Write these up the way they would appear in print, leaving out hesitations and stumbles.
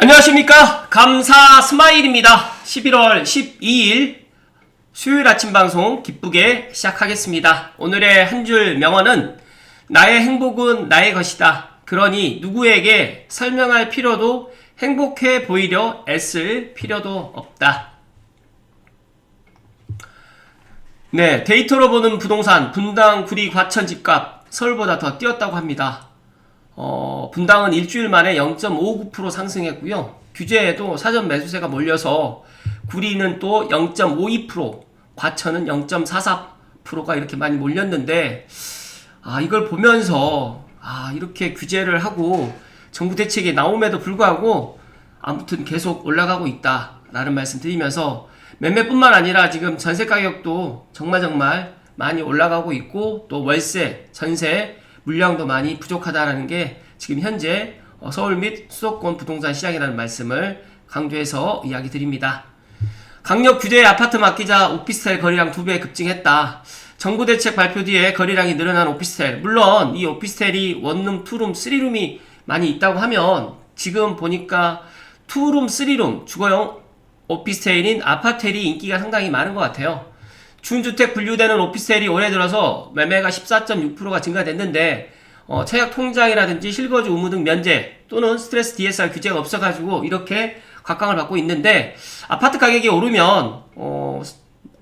안녕하십니까, 감사 스마일입니다. 11월 12일 수요일 아침 방송 기쁘게 시작하겠습니다. 오늘의 한 줄 명언은 나의 행복은 나의 것이다. 그러니 누구에게 설명할 필요도 행복해 보이려 애쓸 필요도 없다. 네, 데이터로 보는 부동산 분당 구리 과천 집값 서울보다 더 뛰었다고 합니다. 분당은 일주일 만에 0.59% 상승했고요. 규제에도 사전 매수세가 몰려서 구리는 또 0.52%, 과천은 0.44%가 이렇게 많이 몰렸는데, 이걸 보면서 이렇게 규제를 하고 정부 대책이 나옴에도 불구하고 아무튼 계속 올라가고 있다라는 말씀 드리면서, 매매뿐만 아니라 지금 전세 가격도 정말 많이 올라가고 있고, 또 월세, 전세 물량도 많이 부족하다라는 게 지금 현재 서울 및 수도권 부동산 시장이라는 말씀을 강조해서 이야기 드립니다. 강력 규제의 아파트 맡기자 오피스텔 거래량 2배 급증했다. 정부 대책 발표 뒤에 거래량이 늘어난 오피스텔, 물론 이 오피스텔이 원룸, 투룸, 쓰리룸이 많이 있다고 하면 지금 보니까 투룸, 쓰리룸, 주거용 오피스텔인 아파텔이 인기가 상당히 많은 것 같아요. 준주택 분류되는 오피스텔이 올해 들어서 매매가 14.6%가 증가됐는데, 청약 통장이라든지 실거주 의무 등 면제 또는 스트레스 DSR 규제가 없어가지고 이렇게 각광을 받고 있는데, 아파트 가격이 오르면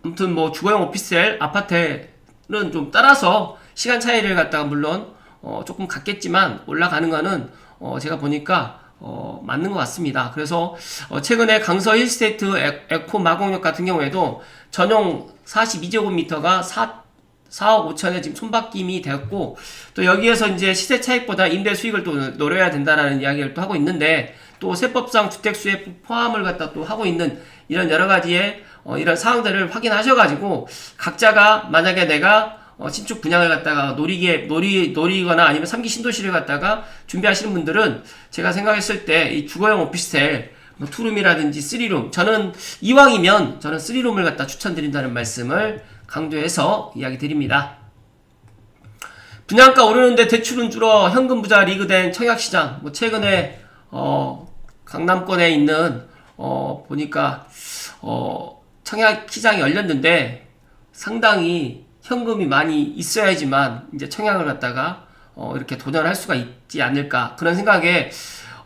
아무튼 뭐 주거용 오피스텔, 아파트는 좀 따라서 시간 차이를 갖다가 물론 조금 갖겠지만 올라가는 거는 제가 보니까 맞는 것 같습니다. 그래서 최근에 강서 힐스테이트 에코 마곡역 같은 경우에도 전용 42제곱미터가 4억 5천에 지금 손바뀜이 되었고, 또 여기에서 이제 시세 차익보다 임대 수익을 또 노려야 된다라는 이야기를 또 하고 있는데, 또 세법상 주택수에 포함을 갖다 또 하고 있는 이런 여러 가지의 이런 사항들을 확인하셔가지고, 각자가 만약에 내가 신축 분양을 갖다가 노리거나 아니면 3기 신도시를 갖다가 준비하시는 분들은 제가 생각했을 때 이 주거용 오피스텔 투룸이라든지 쓰리룸, 저는 이왕이면 저는 쓰리룸을 갖다 추천드린다는 말씀을 강조해서 이야기 드립니다. 분양가 오르는데 대출은 줄어 현금 부자 리그된 청약시장, 최근에 강남권에 있는 보니까 청약시장이 열렸는데 상당히 현금이 많이 있어야지만 이제 청약을 갖다가 이렇게 도전할 수가 있지 않을까, 그런 생각에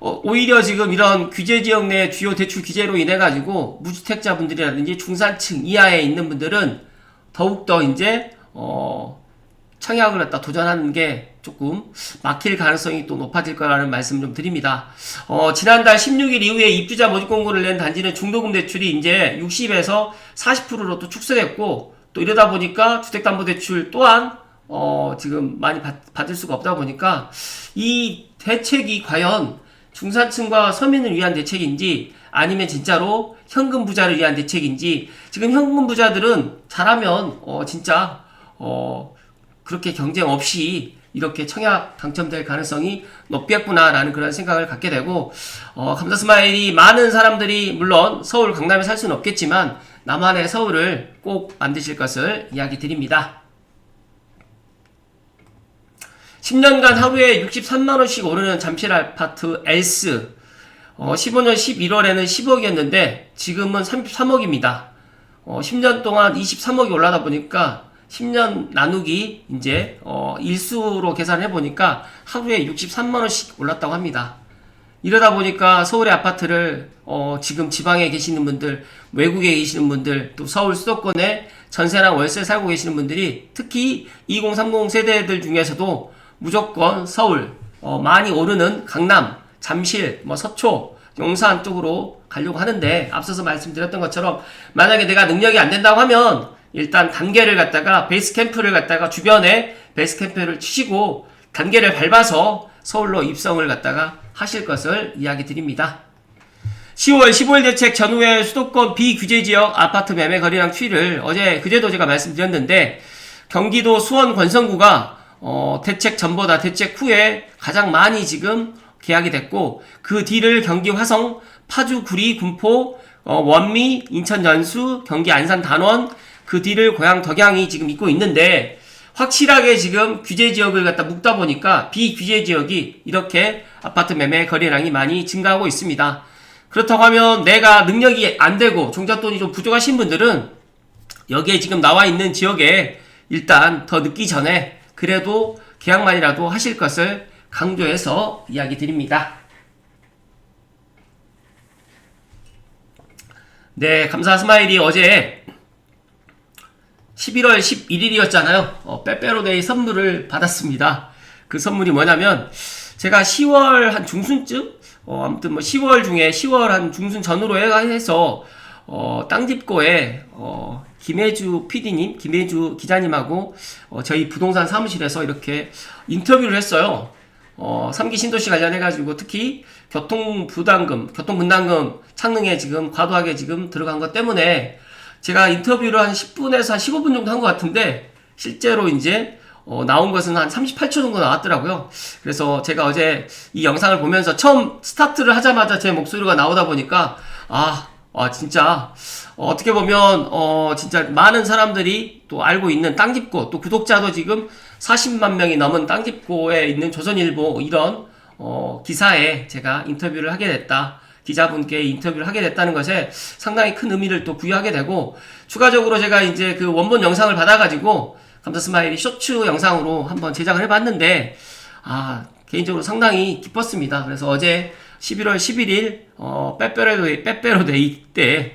오히려 지금 이런 규제 지역 내 주요 대출 규제로 인해 가지고 무주택자분들이라든지 중산층 이하에 있는 분들은 더욱더 이제 청약을 갖다 도전하는 게 조금 막힐 가능성이 또 높아질 거라는 말씀 좀 드립니다. 지난달 16일 이후에 입주자 모집 공고를 낸 단지는 중도금 대출이 이제 60에서 40%로 또 축소됐고, 또 이러다 보니까 주택담보대출 또한 지금 많이 받을 수가 없다 보니까 이 대책이 과연 중산층과 서민을 위한 대책인지 아니면 진짜로 현금 부자를 위한 대책인지, 지금 현금 부자들은 잘하면 진짜 그렇게 경쟁 없이 이렇게 청약 당첨될 가능성이 높겠구나라는 그런 생각을 갖게 되고, 감사 스마일이 많은 사람들이 물론 서울 강남에 살 수는 없겠지만 나만의 서울을 꼭 만드실 것을 이야기 드립니다. 10년간 하루에 63만원씩 오르는 잠실 아파트 엘스, 15년 11월에는 10억이었는데 지금은 33억입니다. 10년 동안 23억이 올라다 보니까 10년 나누기 이제 일수로 계산해 보니까 하루에 63만원씩 올랐다고 합니다. 이러다 보니까 서울의 아파트를 지금 지방에 계시는 분들, 외국에 계시는 분들, 또 서울 수도권에 전세나 월세 살고 계시는 분들이 특히 2030 세대들 중에서도 무조건 서울, 많이 오르는 강남, 잠실, 서초, 용산 쪽으로 가려고 하는데, 앞서서 말씀드렸던 것처럼 만약에 내가 능력이 안 된다고 하면 일단 단계를 갖다가 베이스 캠프를 갖다가 주변에 베이스 캠프를 치시고 단계를 밟아서 서울로 입성을 갖다가 하실 것을 이야기 드립니다. 10월 15일 대책 전후에 수도권 비규제지역 아파트 매매 거래량 추이를 그제도 제가 말씀드렸는데, 경기도 수원 권성구가 대책 전보다 대책 후에 가장 많이 지금 계약이 됐고, 그 뒤를 경기 화성, 파주, 구리, 군포, 원미, 인천 연수, 경기 안산 단원, 그 뒤를 고양 덕양이 지금 잇고 있는데, 확실하게 지금 규제 지역을 갖다 묶다 보니까 비규제 지역이 이렇게 아파트 매매 거래량이 많이 증가하고 있습니다. 그렇다고 하면 내가 능력이 안 되고 종잣돈이 좀 부족하신 분들은 여기에 지금 나와 있는 지역에 일단 더 늦기 전에 그래도 계약만이라도 하실 것을 강조해서 이야기 드립니다. 네, 감사 스마일이 어제 11월 11일이었잖아요. 빼빼로데이 선물을 받았습니다. 그 선물이 뭐냐면 제가 10월 한 중순쯤 아무튼 뭐 10월 중에 10월 한 중순 전후로 해서 땅집고에 김혜주 PD님, 김혜주 기자님하고 저희 부동산 사무실에서 이렇게 인터뷰를 했어요. 3기 신도시 관련해가지고 특히 교통분담금 창능에 지금 과도하게 지금 들어간 것 때문에 제가 인터뷰를 한 10분에서 한 15분 정도 한 것 같은데 실제로 이제 나온 것은 한 38초 정도 나왔더라고요. 그래서 제가 어제 이 영상을 보면서 처음 스타트를 하자마자 제 목소리가 나오다 보니까 진짜 어떻게 보면 진짜 많은 사람들이 또 알고 있는 땅집고 또 구독자도 지금 40만 명이 넘은 땅집고에 있는 조선일보 이런 기사에 제가 인터뷰를 하게 됐다. 기자분께 인터뷰를 하게 됐다는 것에 상당히 큰 의미를 또 부여하게 되고 추가적으로 제가 이제 그 원본 영상을 받아가지고 감사스마일이 쇼츠 영상으로 한번 제작을 해봤는데 개인적으로 상당히 기뻤습니다. 그래서 어제 11월 11일 빼빼로데이 때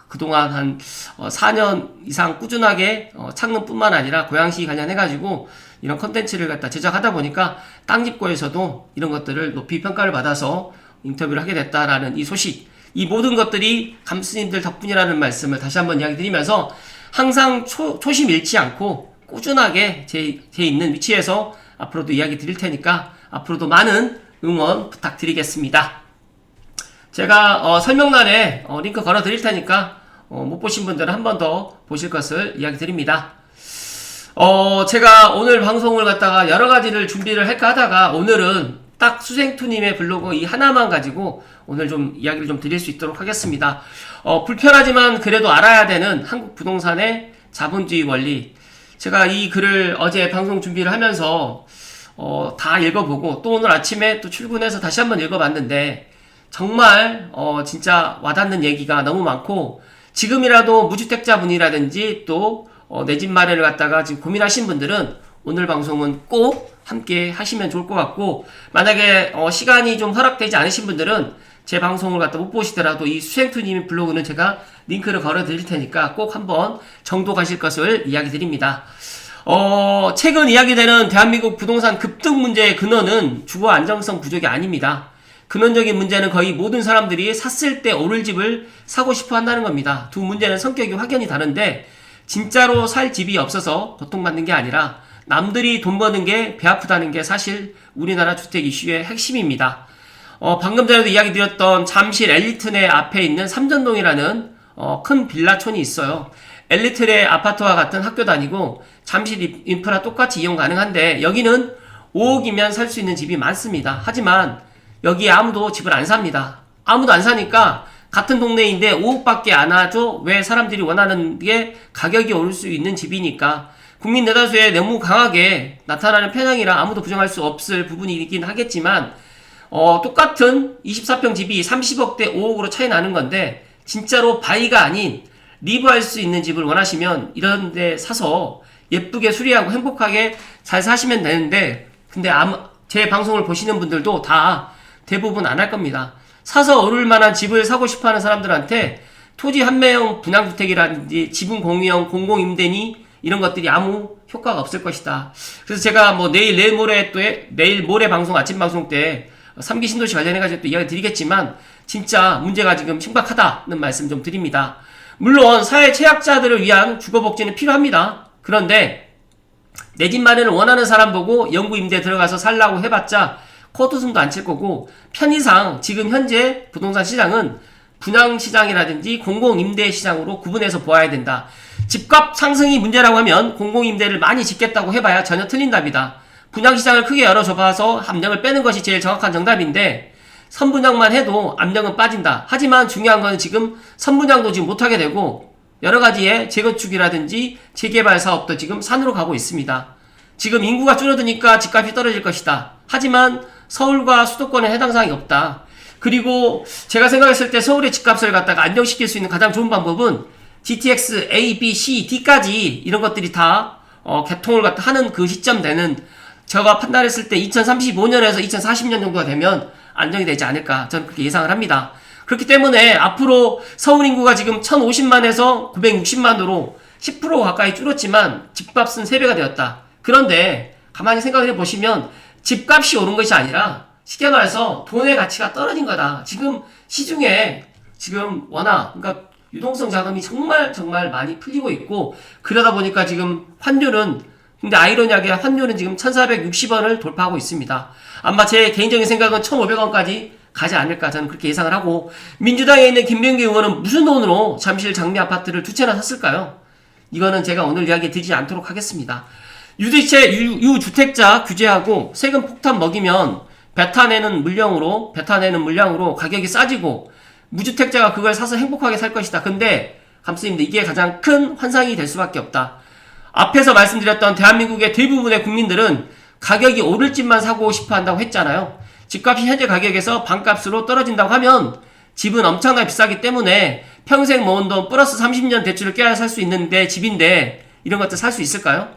그동안 한 4년 이상 꾸준하게 창릉뿐만 아니라 고양시 관련해가지고 이런 컨텐츠를 갖다 제작하다 보니까 땅집고에서도 이런 것들을 높이 평가를 받아서 인터뷰를 하게 됐다라는 이 소식, 이 모든 것들이 감스님들 덕분이라는 말씀을 다시 한번 이야기 드리면서 항상 초심 잃지 않고 꾸준하게 제 있는 위치에서 앞으로도 이야기 드릴 테니까 앞으로도 많은 응원 부탁드리겠습니다. 제가 설명란에 링크 걸어 드릴 테니까 못 보신 분들은 한 번 더 보실 것을 이야기 드립니다. 제가 오늘 방송을 갖다가 여러 가지를 준비를 할까 하다가 오늘은 딱 수생투님의 블로그 이 하나만 가지고 오늘 좀 이야기를 좀 드릴 수 있도록 하겠습니다. 불편하지만 그래도 알아야 되는 한국 부동산의 자본주의 원리. 제가 이 글을 어제 방송 준비를 하면서 다 읽어보고 또 오늘 아침에 또 출근해서 다시 한번 읽어봤는데 정말 진짜 와닿는 얘기가 너무 많고 지금이라도 무주택자분이라든지 또 내 집 마련을 갖다가 지금 고민하신 분들은 오늘 방송은 꼭 함께 하시면 좋을 것 같고 만약에 시간이 좀 허락되지 않으신 분들은 제 방송을 갖다 못 보시더라도 이 수생투님 블로그는 제가 링크를 걸어 드릴 테니까 꼭 한번 정독하실 것을 이야기 드립니다. 최근 이야기되는 대한민국 부동산 급등 문제의 근원은 주거 안정성 부족이 아닙니다. 근원적인 문제는 거의 모든 사람들이 샀을 때 오를 집을 사고 싶어 한다는 겁니다. 두 문제는 성격이 확연히 다른데 진짜로 살 집이 없어서 고통받는 게 아니라 남들이 돈 버는 게 배 아프다는 게 사실 우리나라 주택 이슈의 핵심입니다. 방금 전에도 이야기 드렸던 잠실 엘리트네 앞에 있는 삼전동이라는 큰 빌라촌이 있어요. 엘리트네 아파트와 같은 학교 다니고 잠실 인프라 똑같이 이용 가능한데 여기는 5억이면 살 수 있는 집이 많습니다. 하지만 여기에 아무도 집을 안 삽니다. 아무도 안 사니까 같은 동네인데 5억밖에 안 하죠. 왜? 사람들이 원하는 게 가격이 오를 수 있는 집이니까. 국민 대다수에 너무 강하게 나타나는 편향이라 아무도 부정할 수 없을 부분이긴 하겠지만 똑같은 24평 집이 30억대 5억으로 차이 나는 건데 진짜로 바이가 아닌 리브할 수 있는 집을 원하시면 이런 데 사서 예쁘게 수리하고 행복하게 잘 사시면 되는데 근데 제 방송을 보시는 분들도 다 대부분 안 할 겁니다. 사서 오를 만한 집을 사고 싶어하는 사람들한테 토지 한매형 분양주택이라든지 지분 공유형 공공임대니 이런 것들이 아무 효과가 없을 것이다. 그래서 제가 뭐 내일 모레 방송 아침 방송 때 3기 신도시 관련해가지고 또 이야기 드리겠지만 진짜 문제가 지금 심각하다는 말씀 좀 드립니다. 물론 사회 취약자들을 위한 주거복지는 필요합니다. 그런데 내 집 마련을 원하는 사람 보고 영구임대 들어가서 살라고 해봤자 코웃음도 안 칠 거고 편의상 지금 현재 부동산 시장은 분양시장이라든지 공공임대시장으로 구분해서 보아야 된다. 집값 상승이 문제라고 하면 공공임대를 많이 짓겠다고 해봐야 전혀 틀린 답이다. 분양시장을 크게 열어줘봐서 압력을 빼는 것이 제일 정확한 정답인데 선분양만 해도 압력은 빠진다. 하지만 중요한 건 지금 선분양도 지금 못하게 되고 여러가지의 재건축이라든지 재개발 사업도 지금 산으로 가고 있습니다. 지금 인구가 줄어드니까 집값이 떨어질 것이다. 하지만 서울과 수도권에 해당 사항이 없다. 그리고 제가 생각했을 때 서울의 집값을 갖다가 안정시킬 수 있는 가장 좋은 방법은 GTX A, B, C, D까지 이런 것들이 다 개통을 갖다 하는 그 시점 되는, 제가 판단했을 때 2035년에서 2040년 정도가 되면 안정이 되지 않을까, 저는 그렇게 예상을 합니다. 그렇기 때문에 앞으로 서울 인구가 지금 1050만에서 960만으로 10% 가까이 줄었지만 집값은 3배가 되었다. 그런데 가만히 생각을 해보시면 집값이 오른 것이 아니라 쉽게 말해서 돈의 가치가 떨어진 거다. 지금 시중에 지금 워낙, 그러니까 유동성 자금이 정말 많이 풀리고 있고, 그러다 보니까 지금 환율은, 근데 아이러니하게 환율은 지금 1460원을 돌파하고 있습니다. 아마 제 개인적인 생각은 1500원까지 가지 않을까, 저는 그렇게 예상을 하고, 민주당에 있는 김병기 의원은 무슨 돈으로 잠실 장미 아파트를 2채나 샀을까요? 이거는 제가 오늘 이야기 드리지 않도록 하겠습니다. 유주택자 규제하고 세금 폭탄 먹이면 뱉어내는 물량으로 가격이 싸지고 무주택자가 그걸 사서 행복하게 살 것이다. 근데 감독님들, 이게 가장 큰 환상이 될 수밖에 없다. 앞에서 말씀드렸던 대한민국의 대부분의 국민들은 가격이 오를 집만 사고 싶어 한다고 했잖아요. 집값이 현재 가격에서 반값으로 떨어진다고 하면 집은 엄청나게 비싸기 때문에 평생 모은 돈 플러스 30년 대출을 깨야 살 수 있는데, 집인데 이런 것들 살 수 있을까요?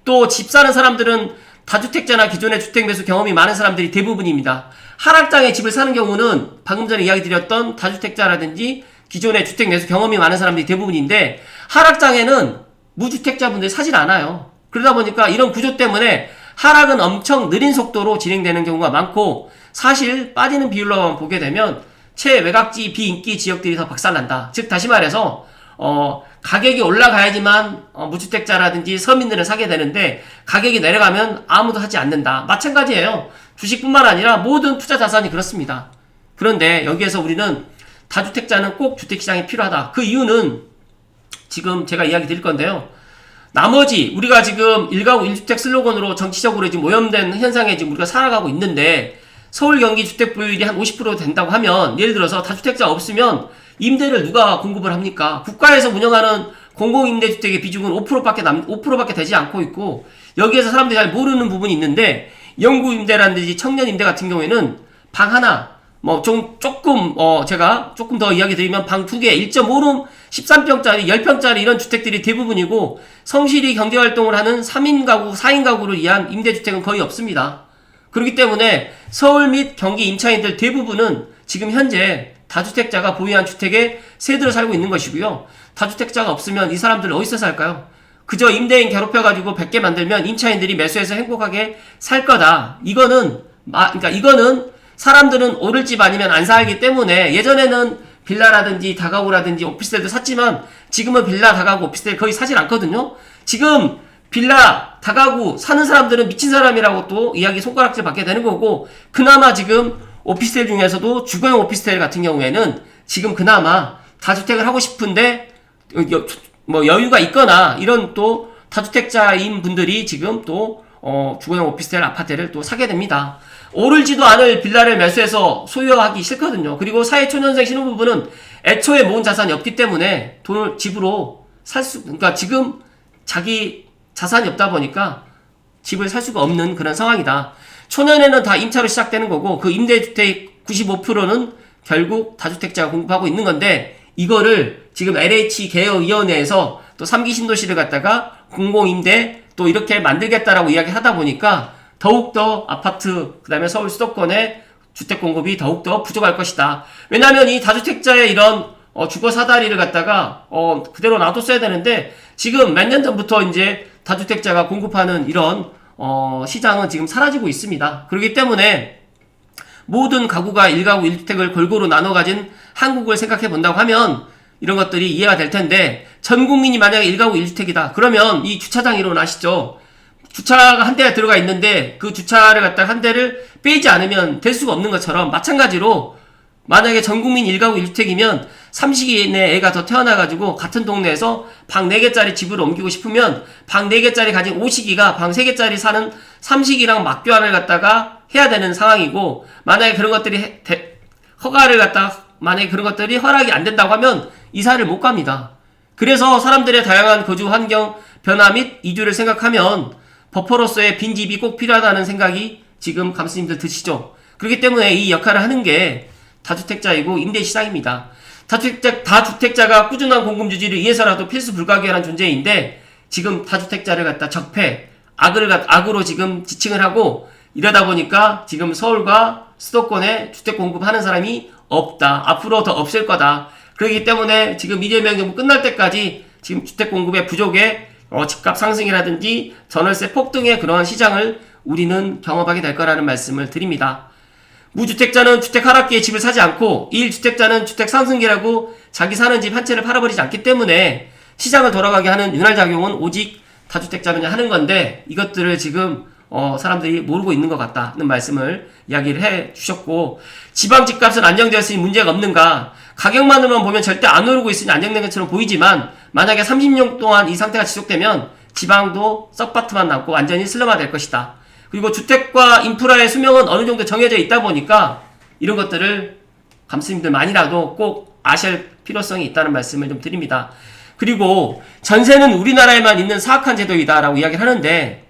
또 집 사는 사람들은 다주택자나 기존의 주택 매수 경험이 많은 사람들이 대부분입니다. 하락장에 집을 사는 경우는 방금 전에 이야기 드렸던 다주택자라든지 기존의 주택 매수 경험이 많은 사람들이 대부분인데, 하락장에는 무주택자분들이 사질 않아요. 그러다 보니까 이런 구조 때문에 하락은 엄청 느린 속도로 진행되는 경우가 많고, 사실 빠지는 비율로만 보게 되면 최외곽지 비인기 지역들이 더 박살난다. 즉 다시 말해서 가격이 올라가야지만 무주택자라든지 서민들은 사게 되는데, 가격이 내려가면 아무도 하지 않는다. 마찬가지예요. 주식뿐만 아니라 모든 투자 자산이 그렇습니다. 그런데 여기에서 우리는 다주택자는 꼭 주택시장이 필요하다. 그 이유는 지금 제가 이야기 드릴 건데요. 나머지 우리가 지금 1가구 1주택 슬로건으로 정치적으로 지금 오염된 현상에 지금 우리가 살아가고 있는데, 서울 경기 주택 보유율이 한 50% 된다고 하면, 예를 들어서 다주택자 없으면 임대를 누가 공급을 합니까? 국가에서 운영하는 공공임대주택의 비중은 5%밖에 되지 않고 있고, 여기에서 사람들이 잘 모르는 부분이 있는데, 영구임대라든지 청년임대 같은 경우에는 방 하나, 제가 조금 더 이야기 드리면 방 2개, 1.5룸, 13평짜리, 10평짜리 이런 주택들이 대부분이고, 성실히 경제활동을 하는 3인 가구, 4인 가구를 위한 임대주택은 거의 없습니다. 그렇기 때문에 서울 및 경기 임차인들 대부분은 지금 현재 다주택자가 보유한 주택에 세들어 살고 있는 것이고요. 다주택자가 없으면 이 사람들 어디서 살까요? 그저 임대인 괴롭혀가지고 100개 만들면 임차인들이 매수해서 행복하게 살 거다. 이거는 사람들은 오를 집 아니면 안 살기 때문에, 예전에는 빌라라든지 다가구라든지 오피스텔도 샀지만 지금은 빌라, 다가구, 오피스텔 거의 사질 않거든요. 지금 빌라, 다가구 사는 사람들은 미친 사람이라고 또 이야기 손가락질 받게 되는 거고, 그나마 지금 오피스텔 중에서도 주거용 오피스텔 같은 경우에는 지금 그나마 다주택을 하고 싶은데 여유가 있거나 이런 또 다주택자인 분들이 지금 또 주거용 오피스텔 아파트를 또 사게 됩니다. 오르지도 않을 빌라를 매수해서 소유하기 싫거든요. 그리고 사회초년생 신혼부부는 애초에 모은 자산이 없기 때문에 돈을 집으로 그러니까 지금 자기 자산이 없다 보니까 집을 살 수가 없는 그런 상황이다. 초년에는 다 임차로 시작되는 거고, 그 임대주택 95%는 결국 다주택자가 공급하고 있는 건데, 이거를 지금 LH 개혁위원회에서 또 3기 신도시를 갖다가 공공임대 또 이렇게 만들겠다라고 이야기 하다 보니까 더욱더 아파트, 그 다음에 서울 수도권의 주택 공급이 더욱더 부족할 것이다. 왜냐하면 이 다주택자의 이런 주거 사다리를 갖다가 그대로 놔뒀어야 되는데, 지금 몇 년 전부터 이제 다주택자가 공급하는 이런 시장은 지금 사라지고 있습니다. 그렇기 때문에 모든 가구가 1가구 1주택을 골고루 나눠 가진 한국을 생각해 본다고 하면 이런 것들이 이해가 될 텐데, 전 국민이 만약에 1가구 1주택이다. 그러면 이 주차장 이론 아시죠? 주차가 한 대가 들어가 있는데 그 주차를 갖다가 한 대를 빼지 않으면 될 수가 없는 것처럼, 마찬가지로 만약에 전 국민 1가구 1주택이면 삼식이네 애가 더 태어나가지고 같은 동네에서 방 4개짜리 집으로 옮기고 싶으면 방 4개짜리 가진 오식이가 방 3개짜리 사는 삼식이랑 맞교환을 갖다가 해야 되는 상황이고, 만약에 그런 것들이 만약에 그런 것들이 허락이 안 된다고 하면 이사를 못 갑니다. 그래서 사람들의 다양한 거주 환경 변화 및 이주를 생각하면 버퍼로서의 빈집이 꼭 필요하다는 생각이 지금 감스님들 드시죠? 그렇기 때문에 이 역할을 하는 게 다주택자이고 임대시장입니다. 다주택자가 꾸준한 공급 유지를 위해서라도 필수 불가결한 존재인데 지금 다주택자를 갖다 적폐, 악으로 지금 지칭을 하고 이러다 보니까 지금 서울과 수도권에 주택 공급하는 사람이 없다. 앞으로 더 없을 거다. 그렇기 때문에 지금 이재명 정부 끝날 때까지 지금 주택 공급의 부족에 집값 상승이라든지 전월세 폭등의 그러한 시장을 우리는 경험하게 될 거라는 말씀을 드립니다. 무주택자는 주택 하락기에 집을 사지 않고 1주택자는 주택 상승기라고 자기 사는 집 한 채를 팔아버리지 않기 때문에 시장을 돌아가게 하는 윤활작용은 오직 다주택자만이 하는 건데 이것들을 지금 사람들이 모르고 있는 것 같다는 말씀을 이야기를 해 주셨고 지방 집값은 안정되었으니 문제가 없는가 가격만으로만 보면 절대 안 오르고 있으니 안정된 것처럼 보이지만 만약에 30년 동안 이 상태가 지속되면 지방도 썩바트만 남고 완전히 슬럼화 될 것이다. 그리고 주택과 인프라의 수명은 어느 정도 정해져 있다 보니까 이런 것들을 감스님들만이라도 꼭 아실 필요성이 있다는 말씀을 좀 드립니다. 그리고 전세는 우리나라에만 있는 사악한 제도이다 라고 이야기를 하는데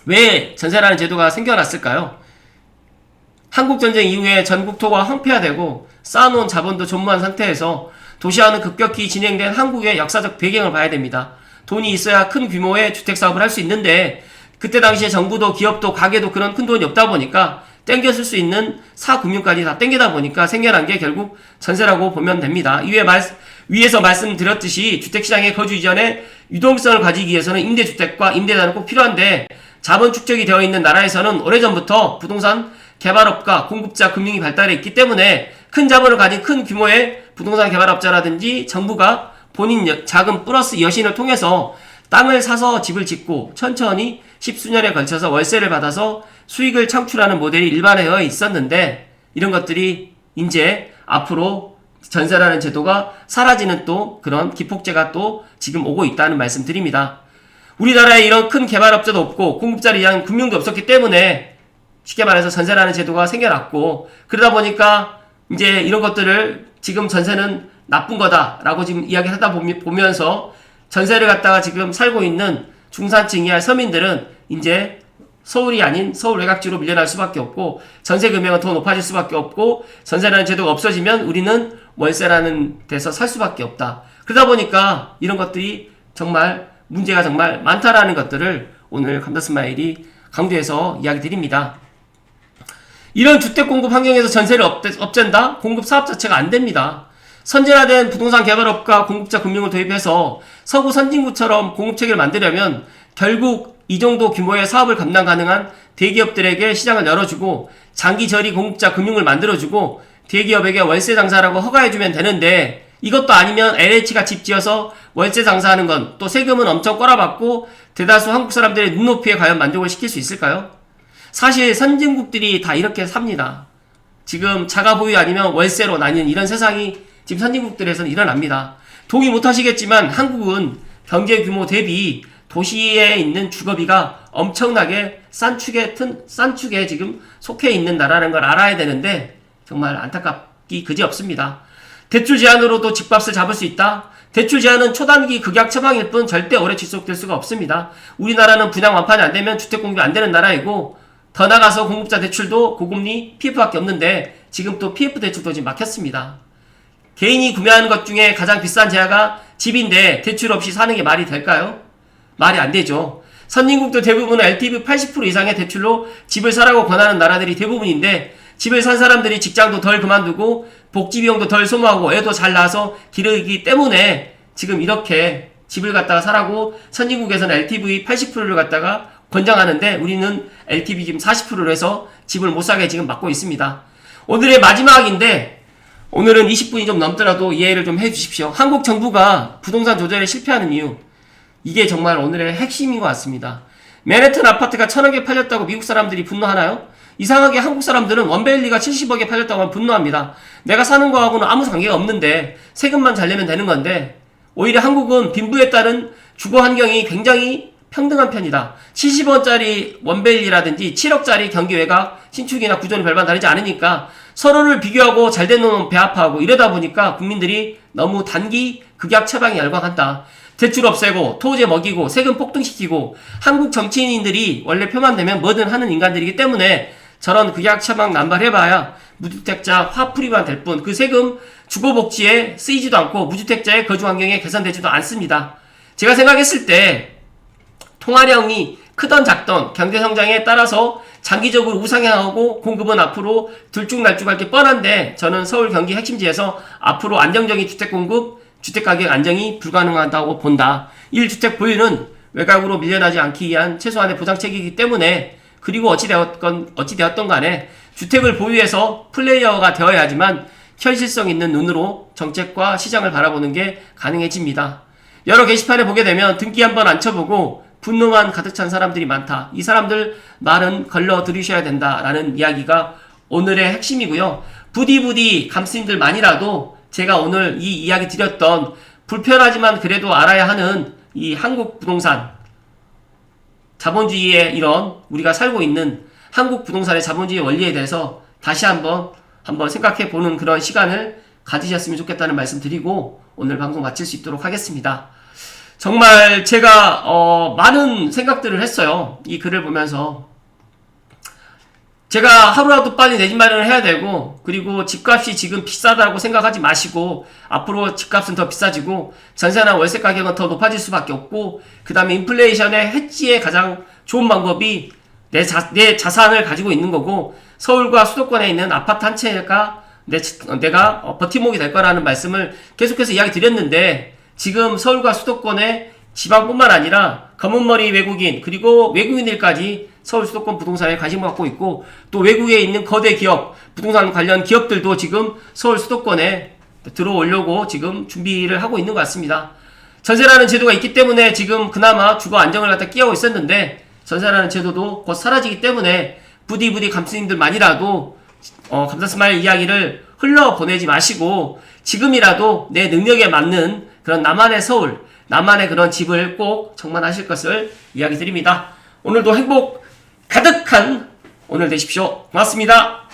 왜 전세라는 제도가 생겨났을까요? 한국전쟁 이후에 전국 토가 황폐화되고 쌓아놓은 자본도 존무한 상태에서 도시화는 급격히 진행된 한국의 역사적 배경을 봐야 됩니다. 돈이 있어야 큰 규모의 주택사업을 할 수 있는데 그때 당시에 정부도 기업도 가게도 그런 큰 돈이 없다 보니까 땡겨 쓸 수 있는 사금융까지 다 땡기다 보니까 생겨난 게 결국 전세라고 보면 됩니다. 위에서 말씀드렸듯이 주택시장의 거주 이전에 유동성을 가지기 위해서는 임대주택과 임대단은 꼭 필요한데 자본 축적이 되어 있는 나라에서는 오래전부터 부동산 개발업과 공급자 금융이 발달해 있기 때문에 큰 자본을 가진 큰 규모의 부동산 개발업자라든지 정부가 본인 자금 플러스 여신을 통해서 땅을 사서 집을 짓고 천천히 십수년에 걸쳐서 월세를 받아서 수익을 창출하는 모델이 일반화되어 있었는데 이런 것들이 이제 앞으로 전세라는 제도가 사라지는 또 그런 기폭제가 또 지금 오고 있다는 말씀 드립니다. 우리나라에 이런 큰 개발업자도 없고 공급자를 위한 금융도 없었기 때문에 쉽게 말해서 전세라는 제도가 생겨났고 그러다 보니까 이제 이런 것들을 지금 전세는 나쁜 거다라고 지금 이야기를 하다 보면서 전세를 갖다가 지금 살고 있는 중산층 이하 서민들은 이제 서울이 아닌 서울 외곽지로 밀려날 수밖에 없고 전세 금액은 더 높아질 수밖에 없고 전세라는 제도가 없어지면 우리는 월세라는 데서 살 수밖에 없다. 그러다 보니까 이런 것들이 정말 문제가 정말 많다라는 것들을 오늘 감다스마일이 강조해서 이야기 드립니다. 이런 주택 공급 환경에서 전세를 없앤다? 공급 사업 자체가 안 됩니다. 선진화된 부동산 개발업과 공급자 금융을 도입해서 서구 선진국처럼 공급체계를 만들려면 결국 이 정도 규모의 사업을 감당 가능한 대기업들에게 시장을 열어주고 장기 저리 공급자 금융을 만들어주고 대기업에게 월세 장사라고 허가해주면 되는데 이것도 아니면 LH가 집 지어서 월세 장사하는 건 또 세금은 엄청 꼬라박고 대다수 한국 사람들의 눈높이에 과연 만족을 시킬 수 있을까요? 사실 선진국들이 다 이렇게 삽니다. 지금 자가 보유 아니면 월세로 나뉘는 이런 세상이 지금 선진국들에서는 일어납니다. 동의 못하시겠지만 한국은 경제 규모 대비 도시에 있는 주거비가 엄청나게 싼 축에 지금 속해 있는 나라라는 걸 알아야 되는데 정말 안타깝기 그지없습니다. 대출 제한으로도 집값을 잡을 수 있다? 대출 제한은 초단기 극약 처방일 뿐 절대 오래 지속될 수가 없습니다. 우리나라는 분양 완판이 안 되면 주택 공급이 안 되는 나라이고 더 나가서 공급자 대출도 고금리 PF밖에 없는데 지금 또 PF 대출도 지금 막혔습니다. 개인이 구매하는 것 중에 가장 비싼 제야가 집인데 대출 없이 사는 게 말이 될까요? 말이 안 되죠. 선진국들 대부분은 LTV 80% 이상의 대출로 집을 사라고 권하는 나라들이 대부분인데 집을 산 사람들이 직장도 덜 그만두고 복지 비용도 덜 소모하고 애도 잘 낳아서 기르기 때문에 지금 이렇게 집을 갖다가 사라고 선진국에서는 LTV 80%를 갖다가 권장하는데 우리는 LTV 지금 40%로 해서 집을 못 사게 지금 막고 있습니다. 오늘의 마지막인데 오늘은 20분이 좀 넘더라도 이해를 좀 해주십시오. 한국 정부가 부동산 조절에 실패하는 이유 이게 정말 오늘의 핵심인 것 같습니다. 맨해튼 아파트가 1000억에 팔렸다고 미국 사람들이 분노하나요? 이상하게 한국 사람들은 원베일리가 70억에 팔렸다고 하면 분노합니다. 내가 사는 거하고는 아무 관계가 없는데 세금만 잘 내면 되는 건데 오히려 한국은 빈부에 따른 주거 환경이 굉장히 평등한 편이다. 70원짜리 원베일리라든지 7억짜리 경기 외곽 신축이나 구조는 별반 다르지 않으니까 서로를 비교하고 잘된 놈은 배 아파하고 이러다 보니까 국민들이 너무 단기 극약 처방에 열광한다. 대출 없애고 토지 먹이고 세금 폭등시키고 한국 정치인들이 원래 표만 되면 뭐든 하는 인간들이기 때문에 저런 극약 처방 남발해봐야 무주택자 화풀이만 될 뿐 그 세금 주거복지에 쓰이지도 않고 무주택자의 거주환경에 개선되지도 않습니다. 제가 생각했을 때 통화량이 크던 작던 경제성장에 따라서 장기적으로 우상향하고 공급은 앞으로 들쭉날쭉할 게 뻔한데 저는 서울 경기 핵심지에서 앞으로 안정적인 주택공급, 주택가격 안정이 불가능하다고 본다. 1주택 보유는 외곽으로 밀려나지 않기 위한 최소한의 보장책이기 때문에 그리고 어찌되었건 간에 주택을 보유해서 플레이어가 되어야지만 현실성 있는 눈으로 정책과 시장을 바라보는 게 가능해집니다. 여러 게시판에 보게 되면 등기 한번 안 쳐보고 분노만 가득 찬 사람들이 많다. 이 사람들 말은 걸러 들으셔야 된다라는 이야기가 오늘의 핵심이고요. 부디 감스님들만이라도 제가 오늘 이 이야기 드렸던 불편하지만 그래도 알아야 하는 이 한국 부동산 자본주의의 이런 우리가 살고 있는 한국 부동산의 자본주의 원리에 대해서 다시 한번 생각해 보는 그런 시간을 가지셨으면 좋겠다는 말씀 드리고 오늘 방송 마칠 수 있도록 하겠습니다. 정말 제가 많은 생각들을 했어요. 이 글을 보면서 제가 하루라도 빨리 내 집 마련을 해야 되고 그리고 집값이 지금 비싸다고 생각하지 마시고 앞으로 집값은 더 비싸지고 전세나 월세 가격은 더 높아질 수밖에 없고 그 다음에 인플레이션의 해지의 가장 좋은 방법이 내 자산을 가지고 있는 거고 서울과 수도권에 있는 아파트 한 채가 내가 버팀목이 될 거라는 말씀을 계속해서 이야기 드렸는데 지금 서울과 수도권의 지방뿐만 아니라 검은머리 외국인 그리고 외국인들까지 서울 수도권 부동산에 관심을 갖고 있고 또 외국에 있는 거대 기업 부동산 관련 기업들도 지금 서울 수도권에 들어오려고 지금 준비를 하고 있는 것 같습니다. 전세라는 제도가 있기 때문에 지금 그나마 주거 안정을 갖다 끼워고 있었는데 전세라는 제도도 곧 사라지기 때문에 부디 감스님들만이라도 감사스마일 이야기를 흘러보내지 마시고 지금이라도 내 능력에 맞는 그런 나만의 서울, 나만의 그런 집을 꼭 청만하실 것을 이야기 드립니다. 오늘도 행복 가득한 오늘 되십시오. 고맙습니다.